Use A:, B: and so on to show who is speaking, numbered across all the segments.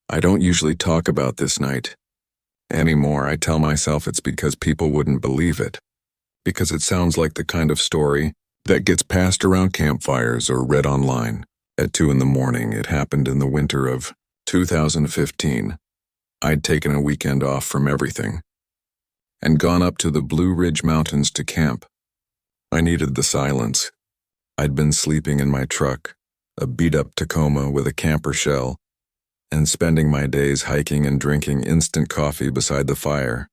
A: I don't usually talk about this night. Anymore, I tell myself it's because people wouldn't believe it. Because it sounds like the kind of story that gets passed around campfires or read online. At 2 in the morning, it happened in the winter of 2015. I'd taken a weekend off from everything and gone up to the Blue Ridge Mountains to camp. I needed the silence. I'd been sleeping in my truck, a beat-up Tacoma with a camper shell, and spending my days hiking and drinking instant coffee beside the fire.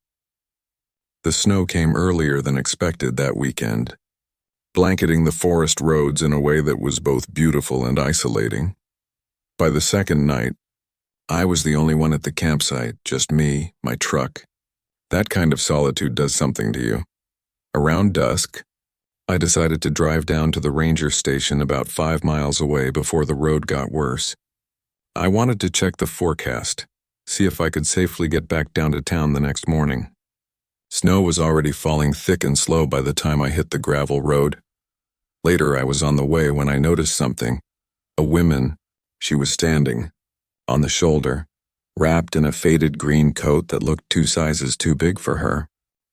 A: The snow came earlier than expected that weekend, blanketing the forest roads in a way that was both beautiful and isolating. By the second night, I was the only one at the campsite, just me, my truck. That kind of solitude does something to you. Around dusk, I decided to drive down to the ranger station about 5 miles away before the road got worse. I wanted to check the forecast, see if I could safely get back down to town the next morning. Snow was already falling thick and slow by the time I hit the gravel road. Later, I was on the way when I noticed something. A woman. She was standing, on the shoulder, wrapped in a faded green coat that looked 2 sizes too big for her.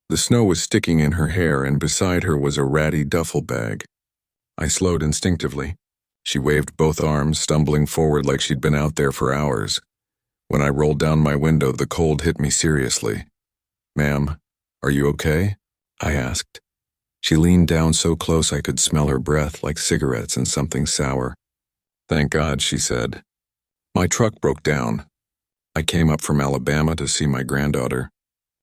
A: The snow was sticking in her hair, and beside her was a ratty duffel bag. I slowed instinctively. She waved both arms, stumbling forward like she'd been out there for hours. When I rolled down my window, the cold hit me seriously. "Ma'am, are you okay?" I asked. She leaned down so close I could smell her breath like cigarettes and something sour. "Thank God," she said. "My truck broke down. I came up from Alabama to see my granddaughter.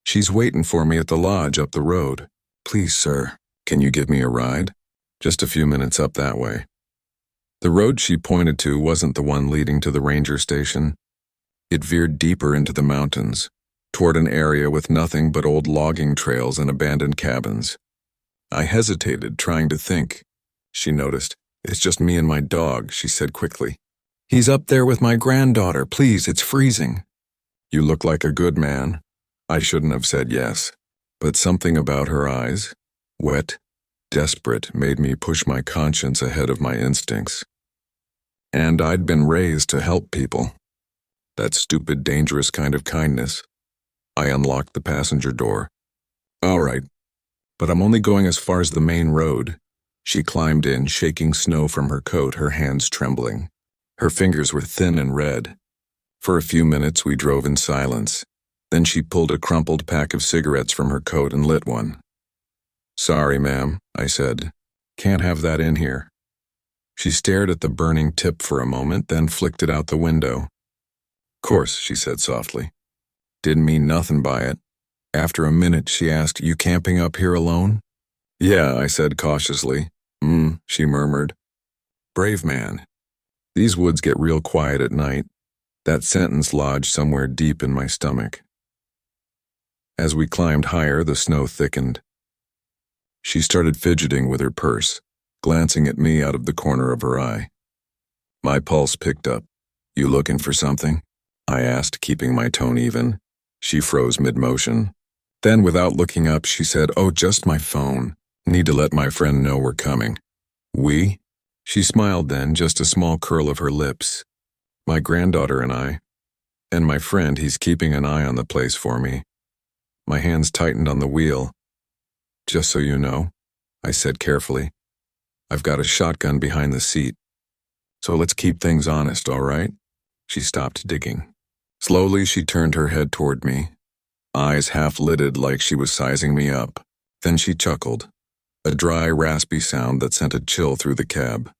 A: She's waiting for me at the lodge up the road. Please, sir, can you give me a ride? Just a few minutes up that way." The road she pointed to wasn't the one leading to the ranger station. It veered deeper into the mountains, toward an area with nothing but old logging trails and abandoned cabins. I hesitated, trying to think. She noticed. "It's just me and my dog," she said quickly. "He's up there with my granddaughter. Please, it's freezing." "You look like a good man." I shouldn't have said yes, but something about her eyes, wet, desperate, made me push my conscience ahead of my instincts. And I'd been raised to help people. That stupid, dangerous kind of kindness. I unlocked the passenger door. "All right, but I'm only going as far as the main road." She climbed in, shaking snow from her coat, her hands trembling. Her fingers were thin and red. For a few minutes we drove in silence. Then she pulled a crumpled pack of cigarettes from her coat and lit one. "Sorry, ma'am," I said. "Can't have that in here." She stared at the burning tip for a moment, then flicked it out the window. "Course," she said softly. Didn't mean nothing by it. After a minute, she asked, "You camping up here alone?" "Yeah," I said cautiously. She murmured. "Brave man. These woods get real quiet at night." That sentence lodged somewhere deep in my stomach. As we climbed higher, the snow thickened. She started fidgeting with her purse, glancing at me out of the corner of her eye. My pulse picked up. "You looking for something?" I asked, keeping my tone even. She froze mid-motion. Then, without looking up, she said, "Oh, just my phone. Need to let my friend know we're coming." "We?" She smiled then, just a small curl of her lips. "My granddaughter and I. And my friend, he's keeping an eye on the place for me." My hands tightened on the wheel. "Just so you know," I said carefully, "I've got a shotgun behind the seat. So let's keep things honest, all right?" She stopped digging. Slowly, she turned her head toward me, eyes half-lidded like she was sizing me up. Then she chuckled, a dry, raspy sound that sent a chill through the cab.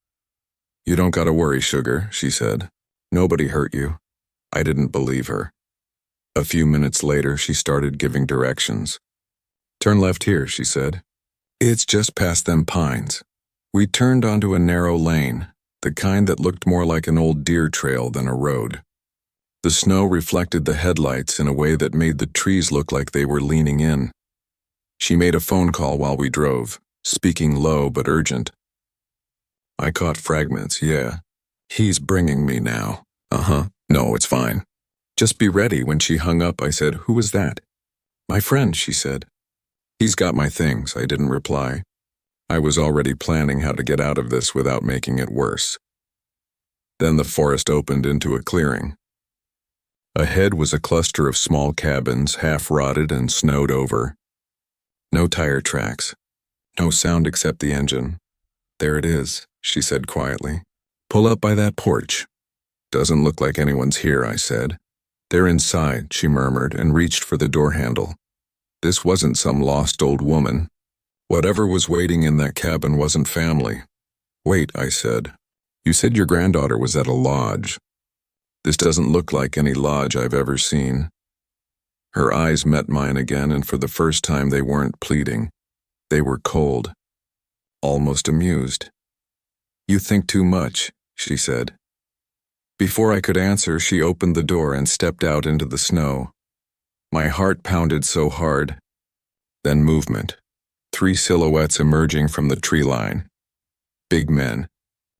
A: "You don't gotta worry, sugar," she said. "Nobody hurt you." I didn't believe her. A few minutes later, she started giving directions. "Turn left here," she said. "It's just past them pines." We turned onto a narrow lane, the kind that looked more like an old deer trail than a road. The snow reflected the headlights in a way that made the trees look like they were leaning in. She made a phone call while we drove, speaking low but urgent. I caught fragments, "Yeah. He's bringing me now. No, it's fine." "Just be ready." When she hung up, I said, "Who was that?" "My friend," she said. "He's got my things," I didn't reply. I was already planning how to get out of this without making it worse. Then the forest opened into a clearing. Ahead was a cluster of small cabins, half-rotted and snowed over. No tire tracks. No sound except the engine. "There it is," she said quietly. "Pull up by that porch." "Doesn't look like anyone's here," I said. "They're inside," she murmured and reached for the door handle. This wasn't some lost old woman. Whatever was waiting in that cabin wasn't family. "Wait," I said. "You said your granddaughter was at a lodge. This doesn't look like any lodge I've ever seen." Her eyes met mine again, and for the first time they weren't pleading. They were cold, almost amused. "You think too much," she said. Before I could answer, she opened the door and stepped out into the snow. My heart pounded so hard. Then movement. 3 silhouettes emerging from the tree line. Big men.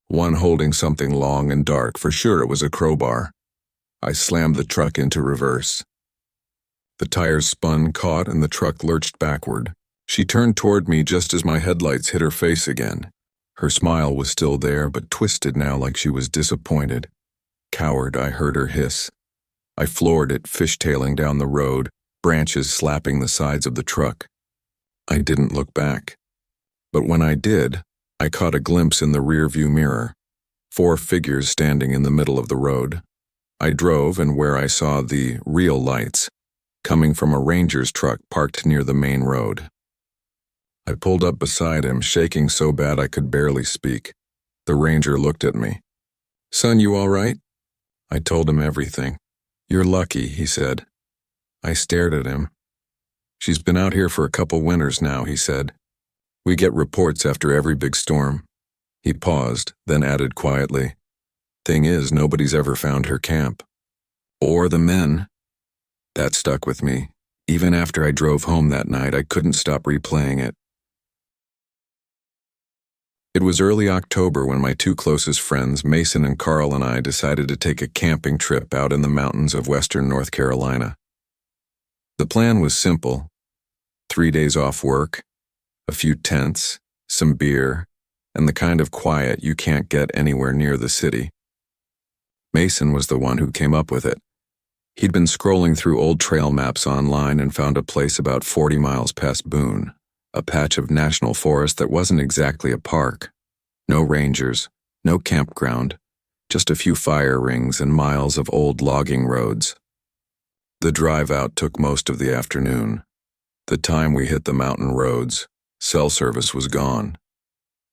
A: One holding something long and dark, for sure it was a crowbar. I slammed the truck into reverse. The tires spun, caught, and the truck lurched backward. She turned toward me just as my headlights hit her face again. Her smile was still there, but twisted now like she was disappointed. "Coward," I heard her hiss. I floored it, fishtailing down the road, branches slapping the sides of the truck. I didn't look back. But when I did, I caught a glimpse in the rearview mirror. 4 figures standing in the middle of the road. I drove, and where I saw the real lights, coming from a ranger's truck parked near the main road. I pulled up beside him, shaking so bad I could barely speak. The ranger looked at me. "Son, you all right?" I told him everything. "You're lucky," he said. I stared at him. "She's been out here for a couple winters now," he said. "We get reports after every big storm." He paused, then added quietly, "Thing is, nobody's ever found her camp. Or the men." That stuck with me. Even after I drove home that night, I couldn't stop replaying it. It was early October when my 2 closest friends, Mason and Carl, and I decided to take a camping trip out in the mountains of western North Carolina. The plan was simple. 3 days off work, a few tents, some beer, and the kind of quiet you can't get anywhere near the city. Mason was the one who came up with it. He'd been scrolling through old trail maps online and found a place about 40 miles past Boone, a patch of national forest that wasn't exactly a park. No rangers, no campground, just a few fire rings and miles of old logging roads. The drive out took most of the afternoon. The time we hit the mountain roads, cell service was gone.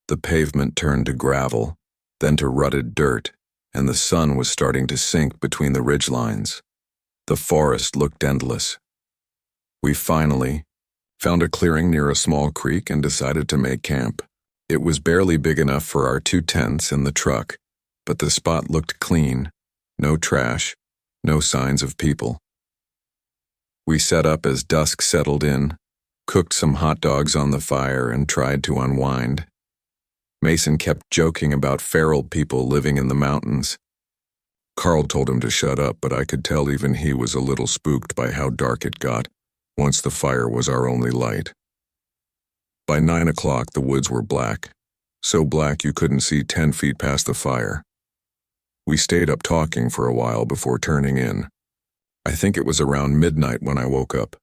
A: The pavement turned to gravel, then to rutted dirt, and the sun was starting to sink between the ridgelines. The forest looked endless. We finally found a clearing near a small creek and decided to make camp. It was barely big enough for our 2 tents and the truck, but the spot looked clean. No trash, no signs of people. We set up as dusk settled in, cooked some hot dogs on the fire, and tried to unwind. Mason kept joking about feral people living in the mountains. Carl told him to shut up, but I could tell even he was a little spooked by how dark it got, once the fire was our only light. By 9 o'clock, the woods were black, so black you couldn't see 10 feet past the fire. We stayed up talking for a while before turning in. I think it was around midnight when I woke up.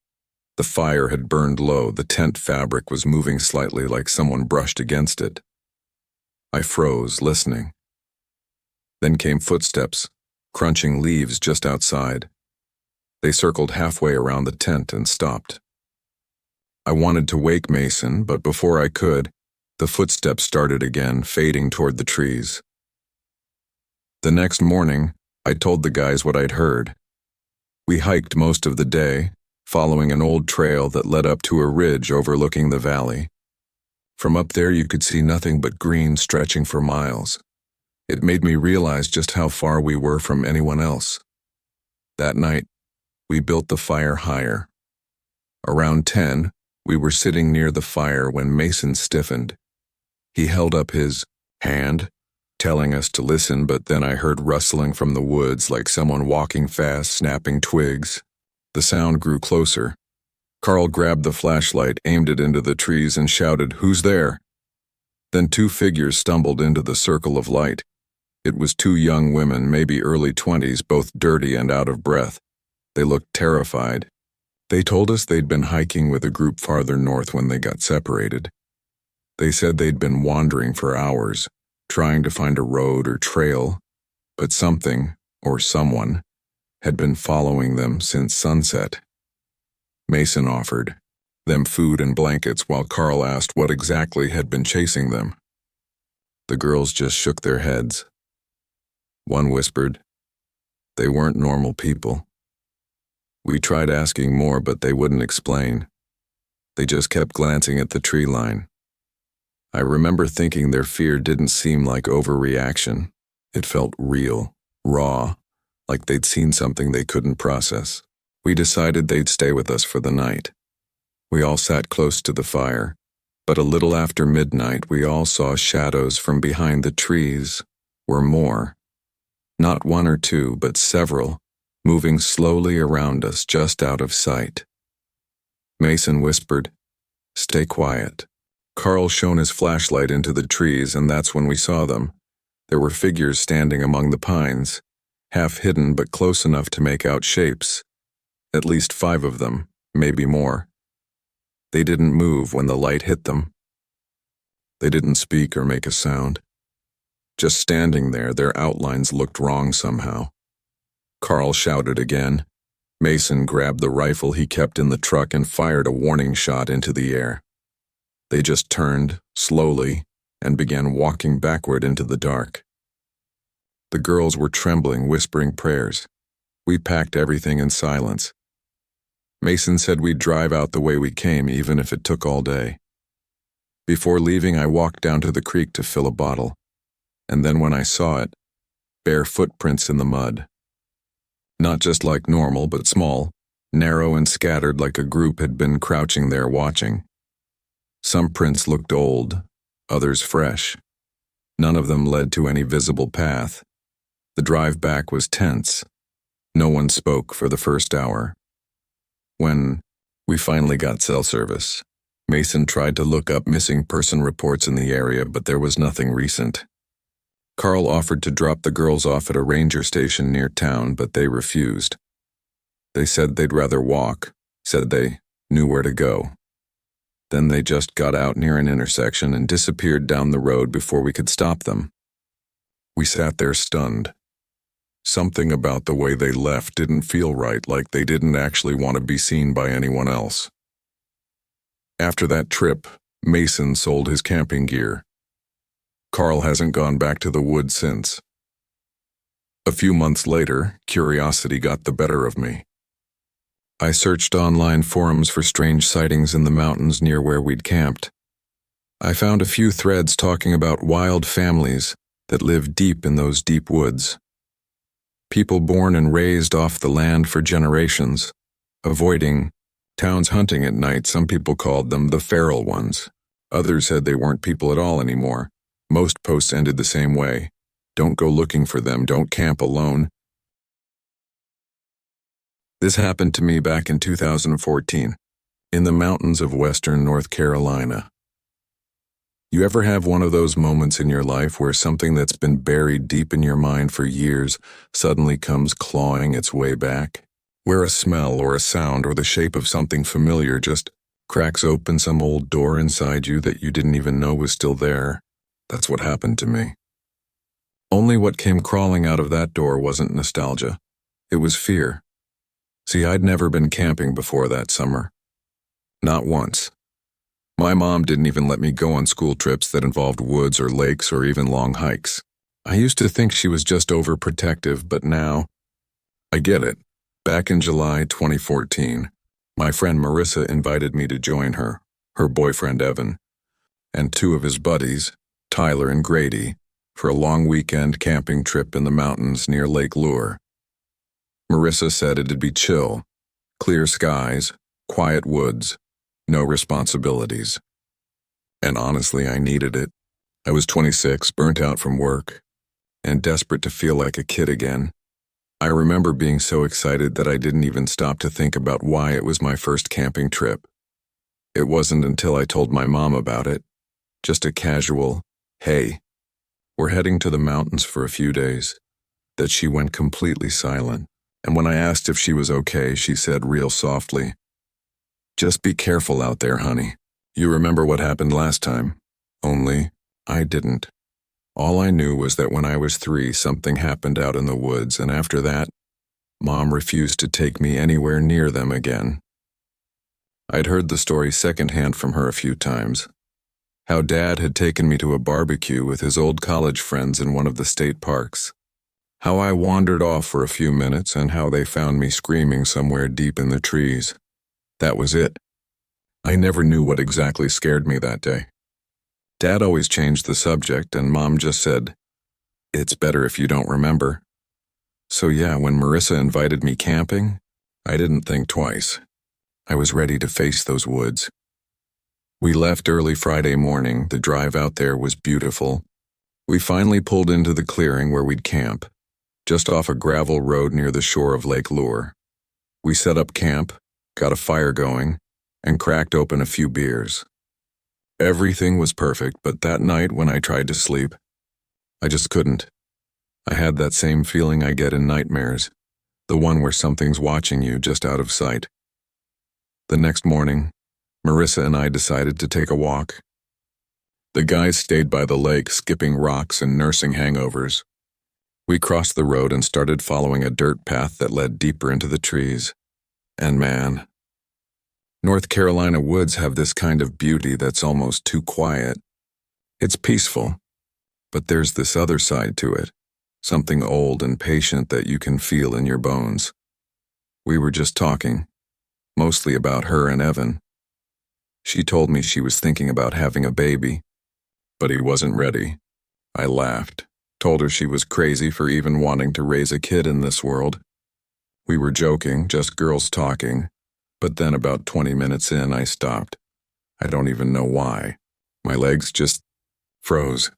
A: The fire had burned low, the tent fabric was moving slightly like someone brushed against it. I froze, listening. Then came footsteps, crunching leaves just outside. They circled halfway around the tent and stopped. I wanted to wake Mason, but before I could, the footsteps started again, fading toward the trees. The next morning, I told the guys what I'd heard. We hiked most of the day, following an old trail that led up to a ridge overlooking the valley. From up there you could see nothing but green stretching for miles. It made me realize just how far we were from anyone else. That night, we built the fire higher. Around 10, we were sitting near the fire when Mason stiffened. He held up his hand, telling us to listen, but then I heard rustling from the woods like someone walking fast, snapping twigs. The sound grew closer. Carl grabbed the flashlight, aimed it into the trees, and shouted, "Who's there?" Then 2 figures stumbled into the circle of light. It was 2 young women, maybe early 20s, both dirty and out of breath. They looked terrified. They told us they'd been hiking with a group farther north when they got separated. They said they'd been wandering for hours, trying to find a road or trail, but something, or someone, had been following them since sunset. Mason offered them food and blankets while Carl asked what exactly had been chasing them. The girls just shook their heads. One whispered, "They weren't normal people." We tried asking more, but they wouldn't explain. They just kept glancing at the tree line. I remember thinking their fear didn't seem like overreaction. It felt real, raw, like they'd seen something they couldn't process. We decided they'd stay with us for the night. We all sat close to the fire, but a little after midnight we all saw shadows from behind the trees, or more. Not one or two, but several, moving slowly around us just out of sight. Mason whispered, "Stay quiet." Carl shone his flashlight into the trees, and that's when we saw them. There were figures standing among the pines, half hidden but close enough to make out shapes. At least 5 of them, maybe more. They didn't move when the light hit them. They didn't speak or make a sound. Just standing there, their outlines looked wrong somehow. Carl shouted again. Mason grabbed the rifle he kept in the truck and fired a warning shot into the air. They just turned, slowly, and began walking backward into the dark. The girls were trembling, whispering prayers. We packed everything in silence. Mason said we'd drive out the way we came, even if it took all day. Before leaving, I walked down to the creek to fill a bottle, and then when I saw it, bare footprints in the mud. Not just like normal, but small, narrow and scattered like a group had been crouching there watching. Some prints looked old, others fresh. None of them led to any visible path. The drive back was tense. No one spoke for the first hour. When we finally got cell service, Mason tried to look up missing person reports in the area, but there was nothing recent. Carl offered to drop the girls off at a ranger station near town, but they refused. They said they'd rather walk, said they knew where to go. Then they just got out near an intersection and disappeared down the road before we could stop them. We sat there stunned. Something about the way they left didn't feel right, like they didn't actually want to be seen by anyone else. After that trip, Mason sold his camping gear. Carl hasn't gone back to the woods since. A few months later, curiosity got the better of me. I searched online forums for strange sightings in the mountains near where we'd camped. I found a few threads talking about wild families that live deep in those deep woods. People born and raised off the land for generations, avoiding towns hunting at night. Some people called them the feral ones. Others said they weren't people at all anymore. Most posts ended the same way. Don't go looking for them, don't camp alone. This happened to me back in 2014, in the mountains of western North Carolina. You ever have one of those moments in your life where something that's been buried deep in your mind for years suddenly comes clawing its way back? Where a smell or a sound or the shape of something familiar just cracks open some old door inside you that you didn't even know was still there? That's what happened to me. Only what came crawling out of that door wasn't nostalgia. It was fear. See, I'd never been camping before that summer. Not once. My mom didn't even let me go on school trips that involved woods or lakes or even long hikes. I used to think she was just overprotective, but now, I get it. Back in July 2014, my friend Marissa invited me to join her boyfriend Evan, and 2 of his buddies, Tyler and Grady, for a long weekend camping trip in the mountains near Lake Lure. Marissa said it'd be chill, clear skies, quiet woods, no responsibilities. And honestly, I needed it. I was 26, burnt out from work, and desperate to feel like a kid again. I remember being so excited that I didn't even stop to think about why it was my first camping trip. It wasn't until I told my mom about it, just a casual, "Hey, we're heading to the mountains for a few days," that she went completely silent. And when I asked if she was okay, she said real softly, "Just be careful out there, honey. You remember what happened last time? Only, I didn't. All I knew was that when I was 3, something happened out in the woods, and after that, Mom refused to take me anywhere near them again." I'd heard the story secondhand from her a few times. How Dad had taken me to a barbecue with his old college friends in one of the state parks. How I wandered off for a few minutes and how they found me screaming somewhere deep in the trees. That was it. I never knew what exactly scared me that day. Dad always changed the subject, and Mom just said, "It's better if you don't remember." So yeah, when Marissa invited me camping, I didn't think twice. I was ready to face those woods. We left early Friday morning. The drive out there was beautiful. We finally pulled into the clearing where we'd camp, just off a gravel road near the shore of Lake Lure. We set up camp, got a fire going, and cracked open a few beers. Everything was perfect, but that night when I tried to sleep, I just couldn't. I had that same feeling I get in nightmares, the one where something's watching you just out of sight. The next morning, Marissa and I decided to take a walk. The guys stayed by the lake, skipping rocks and nursing hangovers. We crossed the road and started following a dirt path that led deeper into the trees. And man, North Carolina woods have this kind of beauty that's almost too quiet. It's peaceful, but there's this other side to it, something old and patient that you can feel in your bones. We were just talking, mostly about her and Evan. She told me she was thinking about having a baby, but he wasn't ready. I laughed, told her she was crazy for even wanting to raise a kid in this world. We were joking, just girls talking, but then about 20 minutes in, I stopped. I don't even know why. My legs just froze.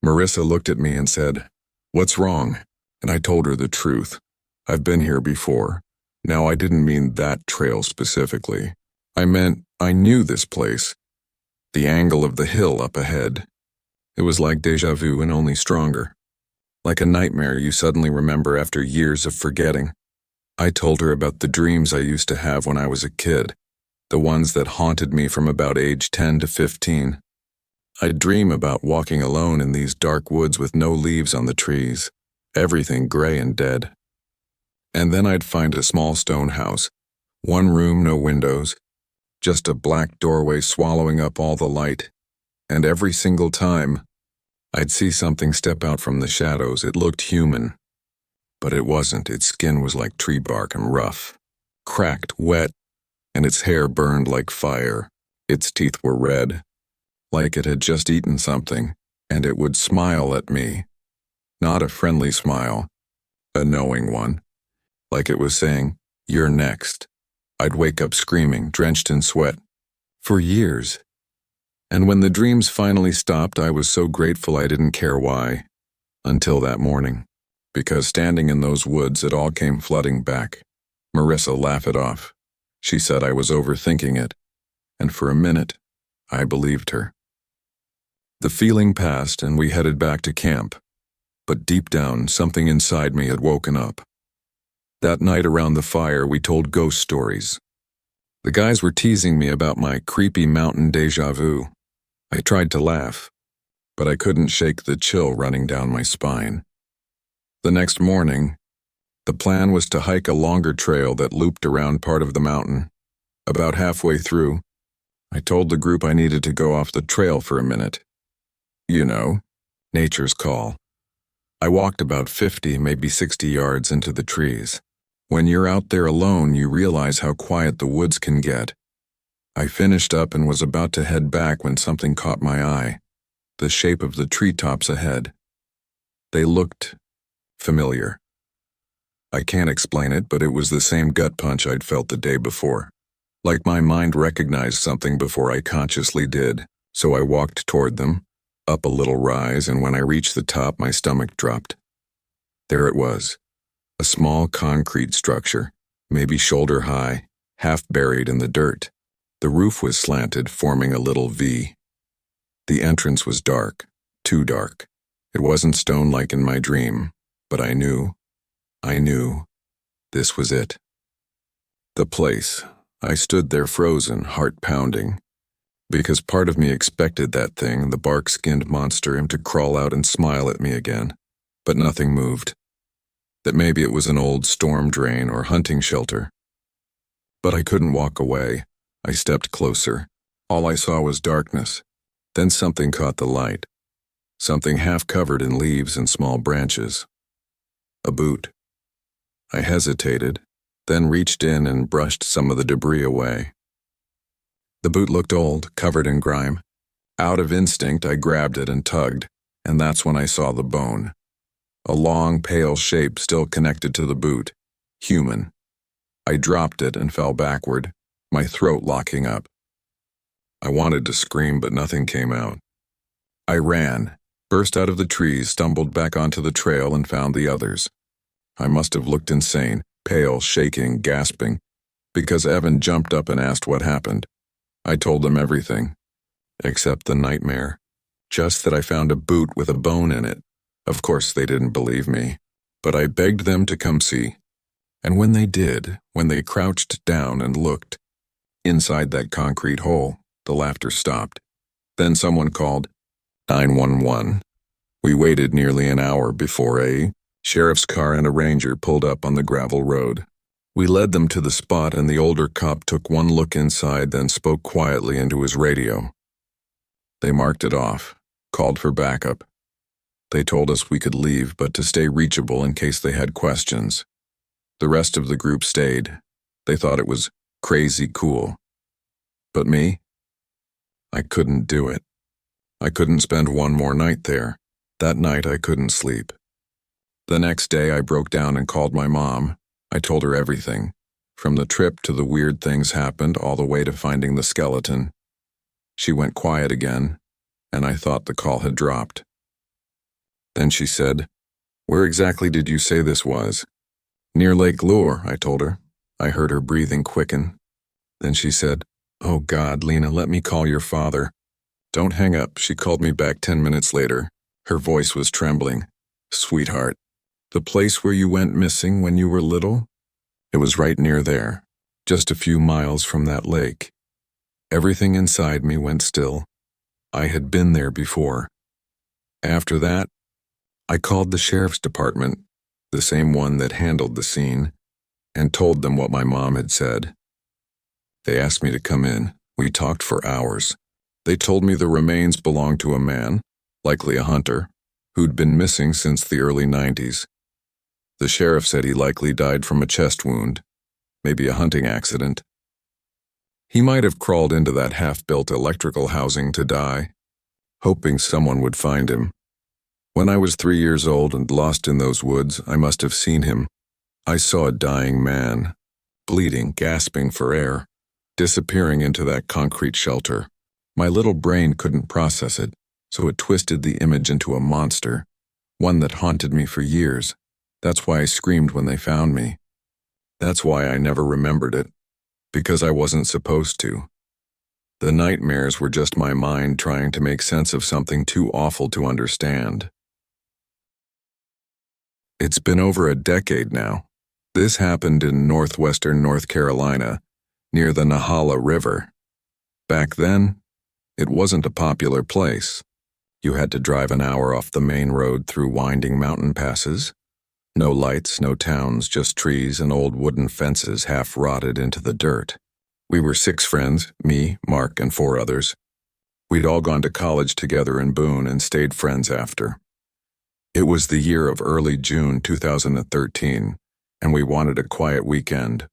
A: Marissa looked at me and said, "What's wrong?" And I told her the truth. I've been here before. Now, I didn't mean that trail specifically. I meant I knew this place. The angle of the hill up ahead. It was like déjà vu and only stronger. Like a nightmare you suddenly remember after years of forgetting. I told her about the dreams I used to have when I was a kid, the ones that haunted me from about age 10 to 15. I'd dream about walking alone in these dark woods with no leaves on the trees, everything gray and dead. And then I'd find a small stone house, one room, no windows, just a black doorway swallowing up all the light. And every single time, I'd see something step out from the shadows. It looked human, but it wasn't. Its skin was like tree bark and rough, cracked, wet, and its hair burned like fire. Its teeth were red, like it had just eaten something, and it would smile at me. Not a friendly smile, a knowing one, like it was saying, "You're next." I'd wake up screaming, drenched in sweat, for years. And when the dreams finally stopped, I was so grateful I didn't care why, until that morning. Because standing in those woods, it all came flooding back. Marissa laughed it off. She said I was overthinking it, and for a minute, I believed her. The feeling passed and we headed back to camp, but deep down, something inside me had woken up. That night around the fire, we told ghost stories. The guys were teasing me about my creepy mountain déjà vu. I tried to laugh, but I couldn't shake the chill running down my spine. The next morning, the plan was to hike a longer trail that looped around part of the mountain. About halfway through, I told the group I needed to go off the trail for a minute. You know, nature's call. I walked about 50, maybe 60 yards into the trees. When you're out there alone, you realize how quiet the woods can get. I finished up and was about to head back when something caught my eye, the shape of the treetops ahead. They looked familiar. I can't explain it, but it was the same gut punch I'd felt the day before. Like my mind recognized something before I consciously did. So I walked toward them, up a little rise, and when I reached the top, my stomach dropped. There it was. A small concrete structure, maybe shoulder high, half buried in the dirt. The roof was slanted, forming a little V. The entrance was dark, too dark. It wasn't stone like in my dream, but I knew. This was it. The place. I stood there frozen, heart pounding, because part of me expected that thing, the bark-skinned monster, him to crawl out and smile at me again. But nothing moved. That maybe it was an old storm drain or hunting shelter. But I couldn't walk away. I stepped closer. All I saw was darkness. Then something caught the light. Something half covered in leaves and small branches. A boot. I hesitated, then reached in and brushed some of the debris away. The boot looked old, covered in grime. Out of instinct, I grabbed it and tugged, and that's when I saw the bone. A long, pale shape still connected to the boot. Human. I dropped it and fell backward, my throat locking up. I wanted to scream, but nothing came out. I ran, burst out of the trees, stumbled back onto the trail, and found the others. I must have looked insane, pale, shaking, gasping, because Evan jumped up and asked what happened. I told them everything, except the nightmare. Just that I found a boot with a bone in it. Of course they didn't believe me, but I begged them to come see. And when they did, when they crouched down and looked, inside that concrete hole, the laughter stopped. Then someone called 911. We waited nearly an hour before a sheriff's car and a ranger pulled up on the gravel road. We led them to the spot, and the older cop took one look inside, then spoke quietly into his radio. They marked it off, called for backup. They told us we could leave, but to stay reachable in case they had questions. The rest of the group stayed. They thought it was crazy cool. But me? I couldn't do it. I couldn't spend one more night there. That night I couldn't sleep. The next day I broke down and called my mom. I told her everything, from the trip to the weird things happened all the way to finding the skeleton. She went quiet again, and I thought the call had dropped. Then she said, "Where exactly did you say this was?" "Near Lake Lure," I told her. I heard her breathing quicken. Then she said, "Oh God, Lena, let me call your father." "Don't hang up." She called me back 10 minutes later. Her voice was trembling. "Sweetheart, the place where you went missing when you were little? It was right near there, just a few miles from that lake." Everything inside me went still. I had been there before. After that, I called the sheriff's department, the same one that handled the scene, and told them what my mom had said. They asked me to come in. We talked for hours. They told me the remains belonged to a man, likely a hunter, who'd been missing since the early 90s. The sheriff said he likely died from a chest wound, maybe a hunting accident. He might have crawled into that half-built electrical housing to die, hoping someone would find him. When I was 3 years old and lost in those woods, I must have seen him. I saw a dying man, bleeding, gasping for air, disappearing into that concrete shelter. My little brain couldn't process it, so it twisted the image into a monster, one that haunted me for years. That's why I screamed when they found me. That's why I never remembered it, because I wasn't supposed to. The nightmares were just my mind trying to make sense of something too awful to understand. It's been over a decade now. This happened in northwestern North Carolina, near the Nahala River. Back then, it wasn't a popular place. You had to drive an hour off the main road through winding mountain passes. No lights, no towns, just trees and old wooden fences half rotted into the dirt. We were 6 friends, me, Mark, and 4 others. We'd all gone to college together in Boone and stayed friends after. It was the year of early June 2013, and we wanted a quiet weekend.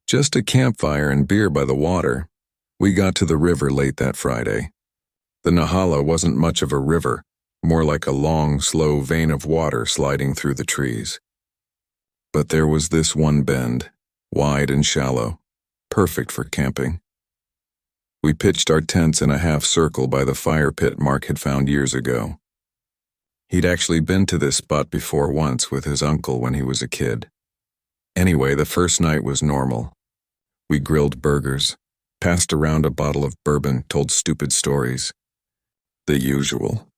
A: Just a campfire and beer by the water. We got to the river late that Friday. The Nahala wasn't much of a river, more like a long, slow vein of water sliding through the trees. But there was this one bend, wide and shallow, perfect for camping. We pitched our tents in a half circle by the fire pit Mark had found years ago. He'd actually been to this spot before once with his uncle when he was a kid. Anyway, the first night was normal. We grilled burgers, passed around a bottle of bourbon, told stupid stories. The usual.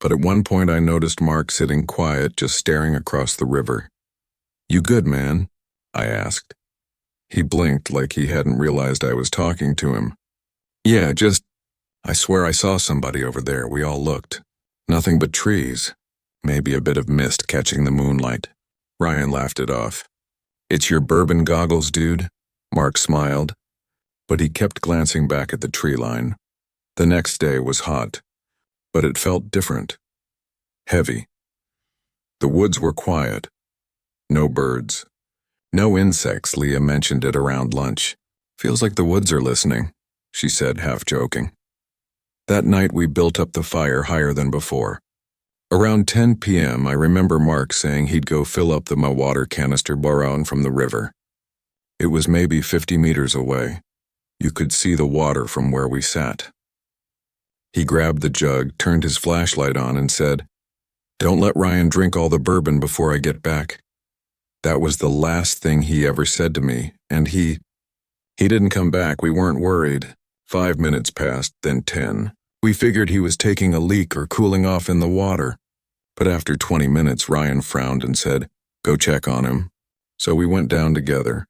A: But at one point I noticed Mark sitting quiet, just staring across the river. "You good, man?" I asked. He blinked like he hadn't realized I was talking to him. Yeah, I swear I saw somebody over there. We all looked. Nothing but trees. Maybe a bit of mist catching the moonlight. Ryan laughed it off. It's your bourbon goggles, dude. Mark smiled, but he kept glancing back at the tree line. The next day was hot, but it felt different. Heavy. The woods were quiet. No birds. No insects. Leah mentioned it around lunch. Feels like the woods are listening, she said, half joking. That night we built up the fire higher than before. Around 10 p.m. I remember Mark saying he'd go fill up the water canister borrowed from the river. It was maybe 50 meters away. You could see the water from where we sat. He grabbed the jug, turned his flashlight on, and said, "Don't let Ryan drink all the bourbon before I get back." That was the last thing he ever said to me, and he didn't come back. We weren't worried. 5 minutes passed, then 10. We figured he was taking a leak or cooling off in the water. But after 20 minutes, Ryan frowned and said, "Go check on him." So we went down together.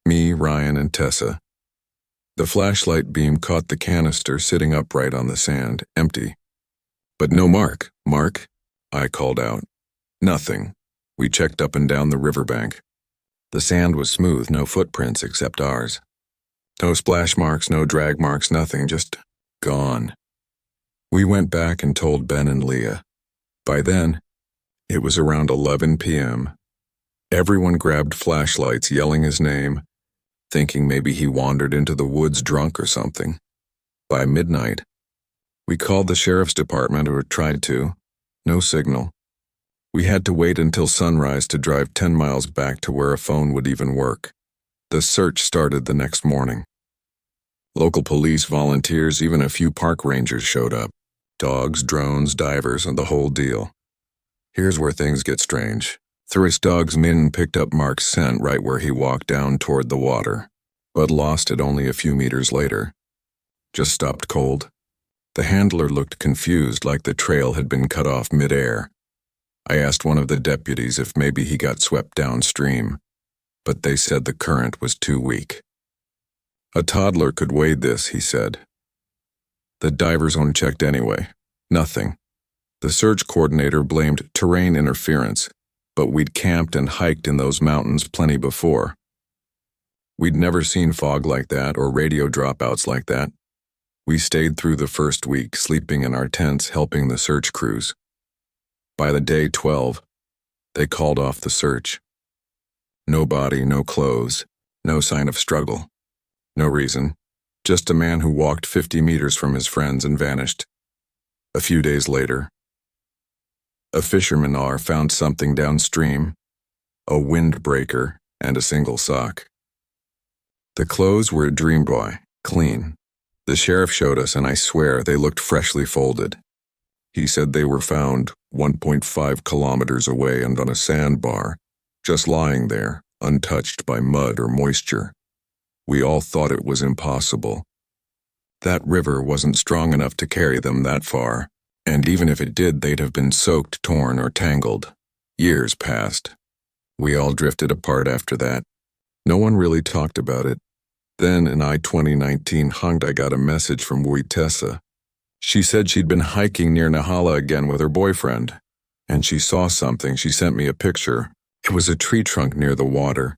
A: Me, Ryan, and Tessa. The flashlight beam caught the canister sitting upright on the sand, empty. But no Mark. Mark, I called out. Nothing. We checked up and down the riverbank. The sand was smooth, no footprints except ours. No splash marks, no drag marks, nothing, just gone. We went back and told Ben and Leah. By then, it was around 11 p.m. Everyone grabbed flashlights, yelling his name, thinking maybe he wandered into the woods drunk or something. By midnight, we called the sheriff's department, or tried to. No signal. We had to wait until sunrise to drive 10 miles back to where a phone would even work. The search started the next morning. Local police, volunteers, even a few park rangers showed up. Dogs, drones, divers, and the whole deal. Here's where things get strange. 3 dogs Min picked up Mark's scent right where he walked down toward the water, but lost it only a few meters later. Just stopped cold. The handler looked confused, like the trail had been cut off midair. I asked one of the deputies if maybe he got swept downstream, but they said the current was too weak. A toddler could wade this, he said. The diver zone checked anyway. Nothing. The search coordinator blamed terrain interference, but we'd camped and hiked in those mountains plenty before. We'd never seen fog like that or radio dropouts like that. We stayed through the first week, sleeping in our tents, helping the search crews. By the day 12, they called off the search. No body, no clothes, no sign of struggle. No reason. Just a man who walked 50 meters from his friends and vanished. A few days later, a fisherman found something downstream, a windbreaker and a single sock. The clothes were a dream boy, clean. The sheriff showed us, and I swear they looked freshly folded. He said they were found 1.5 kilometers away and on a sandbar, just lying there, untouched by mud or moisture. We all thought it was impossible. That river wasn't strong enough to carry them that far, and even if it did, they'd have been soaked, torn, or tangled. Years passed. We all drifted apart after that. No one really talked about it. Then in 2019 I got a message from Tessa. She said she'd been hiking near Nahala again with her boyfriend, and she saw something. She sent me a picture. It was a tree trunk near the water,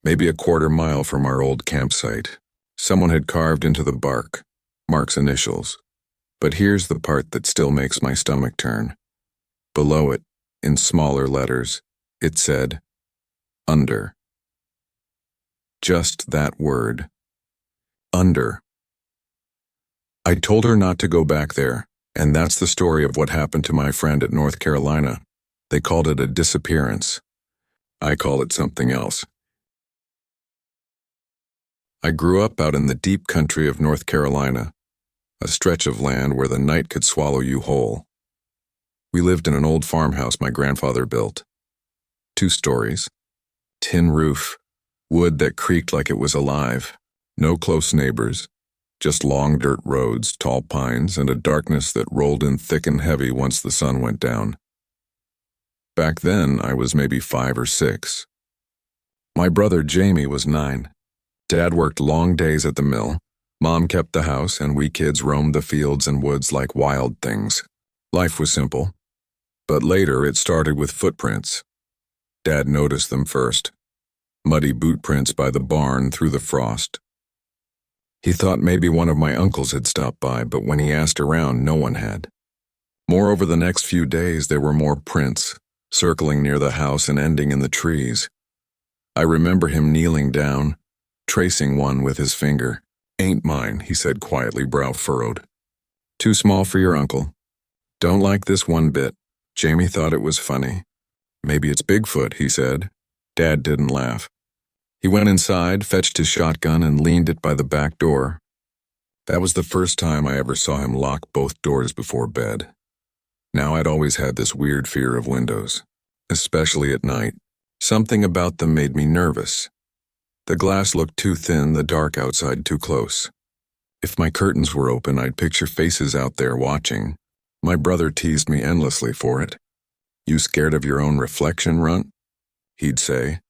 A: maybe a quarter mile from our old campsite. Someone had carved into the bark Mark's initials. But here's the part that still makes my stomach turn. Below it, in smaller letters, it said, "Under." Just that word. Under. I told her not to go back there, and that's the story of what happened to my friend at North Carolina. They called it a disappearance. I call it something else. I grew up out in the deep country of North Carolina, a stretch of land where the night could swallow you whole. We lived in an old farmhouse my grandfather built. 2 stories, tin roof, wood that creaked like it was alive, no close neighbors, just long dirt roads, tall pines, and a darkness that rolled in thick and heavy once the sun went down. Back then, I was maybe 5 or 6. My brother Jamie was 9. Dad worked long days at the mill. Mom kept the house, and we kids roamed the fields and woods like wild things. Life was simple. But later it started with footprints. Dad noticed them first. Muddy boot prints by the barn through the frost. He thought maybe one of my uncles had stopped by, but when he asked around, no one had. Moreover, the next few days there were more prints, circling near the house and ending in the trees. I remember him kneeling down, tracing one with his finger. "Ain't mine," he said quietly, brow furrowed. "Too small for your uncle. Don't like this one bit." Jamie thought it was funny. "Maybe it's Bigfoot," he said. Dad didn't laugh. He went inside, fetched his shotgun, and leaned it by the back door. That was the first time I ever saw him lock both doors before bed. Now I'd always had this weird fear of windows, especially at night. Something about them made me nervous. The glass looked too thin, the dark outside too close. If my curtains were open, I'd picture faces out there watching. My brother teased me endlessly for it. "You scared of your own reflection, Runt?" he'd say.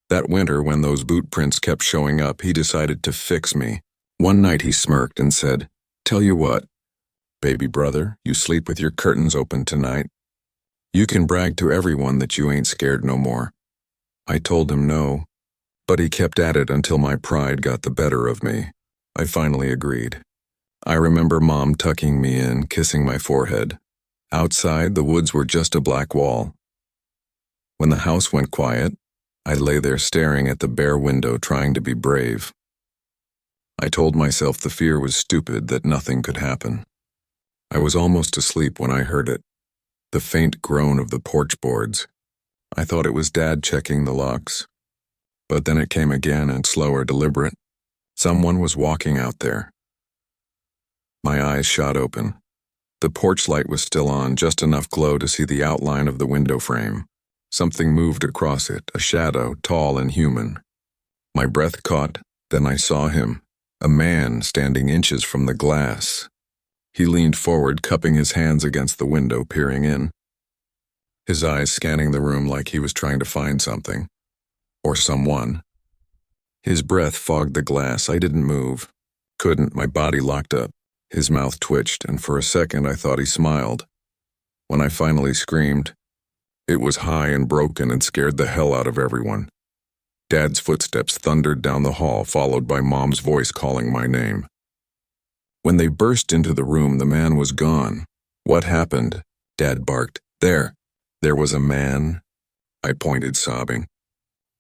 A: That winter, when those boot prints kept showing up, he decided to fix me. One night he smirked and said, "Tell you what, baby brother, you sleep with your curtains open tonight. You can brag to everyone that you ain't scared no more." I told him no, but he kept at it until my pride got the better of me. I finally agreed. I remember Mom tucking me in, kissing my forehead. Outside, the woods were just a black wall. When the house went quiet, I lay there staring at the bare window, trying to be brave. I told myself the fear was stupid, that nothing could happen. I was almost asleep when I heard it, the faint groan of the porch boards. I thought it was Dad checking the locks. But then it came again, and slower, deliberate. Someone was walking out there. My eyes shot open. The porch light was still on, just enough glow to see the outline of the window frame. Something moved across it, a shadow, tall and human. My breath caught, then I saw him, a man standing inches from the glass. He leaned forward, cupping his hands against the window, peering in. His eyes scanning the room like he was trying to find something. Or someone. His breath fogged the glass. I didn't move. Couldn't, my body locked up. His mouth twitched, and for a second I thought he smiled. When I finally screamed, it was high and broken and scared the hell out of everyone. Dad's footsteps thundered down the hall, followed by Mom's voice calling my name. When they burst into the room, the man was gone. "What happened?" Dad barked. There was a man." I pointed, sobbing.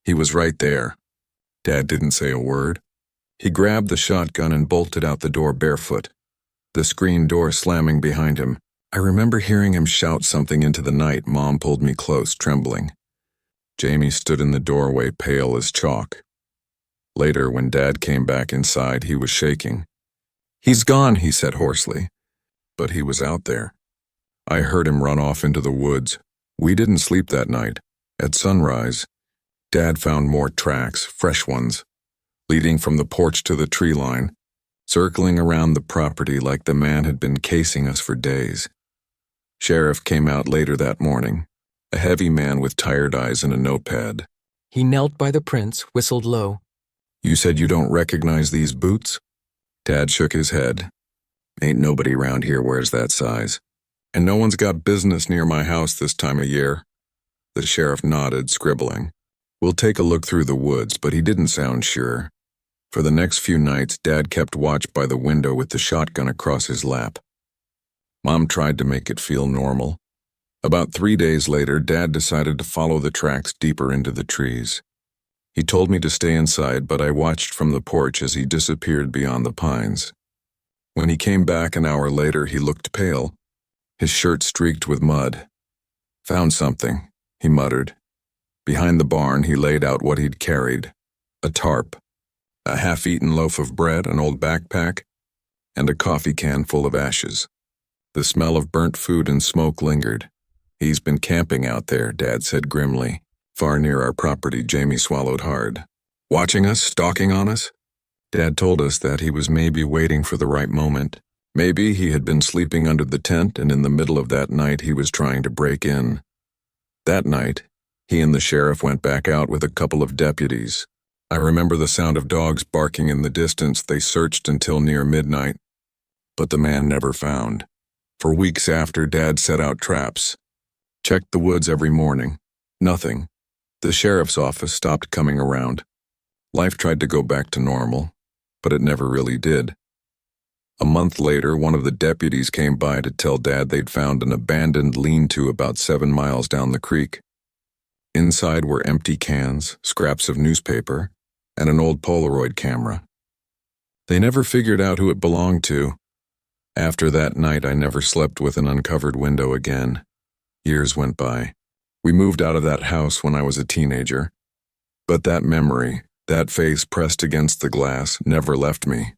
A: "He was right there." Dad didn't say a word. He grabbed the shotgun and bolted out the door barefoot, the screen door slamming behind him. I remember hearing him shout something into the night. Mom pulled me close, trembling. Jamie stood in the doorway, pale as chalk. Later, when Dad came back inside, he was shaking. "He's gone," he said hoarsely. But he was out there. I heard him run off into the woods. We didn't sleep that night. At sunrise, Dad found more tracks, fresh ones, leading from the porch to the tree line, circling around the property like the man had been casing us for days. Sheriff came out later that morning, a heavy man with tired eyes and a notepad.
B: He knelt by the prints, whistled low.
A: "You said you don't recognize these boots?" Dad shook his head. "Ain't nobody around here wears that size. And no one's got business near my house this time of year." The sheriff nodded, scribbling. "We'll take a look through the woods," but he didn't sound sure. For the next few nights, Dad kept watch by the window with the shotgun across his lap. Mom tried to make it feel normal. About 3 days later, Dad decided to follow the tracks deeper into the trees. He told me to stay inside, but I watched from the porch as he disappeared beyond the pines. When he came back an hour later, he looked pale, his shirt streaked with mud. "Found something," he muttered. Behind the barn, he laid out what he'd carried: a tarp, a half-eaten loaf of bread, an old backpack, and a coffee can full of ashes. The smell of burnt food and smoke lingered. "He's been camping out there," Dad said grimly. "Far near our property." Jamie swallowed hard. "Watching us, stalking on us?" Dad told us that he was maybe waiting for the right moment. Maybe he had been sleeping under the tent, and in the middle of that night he was trying to break in. That night, He and the sheriff went back out with a couple of deputies. I remember the sound of dogs barking in the distance. They searched until near midnight, but the man never found. For weeks after, Dad set out traps. Checked the woods every morning. Nothing. The sheriff's office stopped coming around. Life tried to go back to normal, but it never really did. A month later, one of the deputies came by to tell Dad they'd found an abandoned lean-to about 7 miles down the creek. Inside were empty cans, scraps of newspaper, and an old Polaroid camera. They never figured out who it belonged to. After that night, I never slept with an uncovered window again. Years went by. We moved out of that house when I was a teenager. But that memory, that face pressed against the glass, never left me.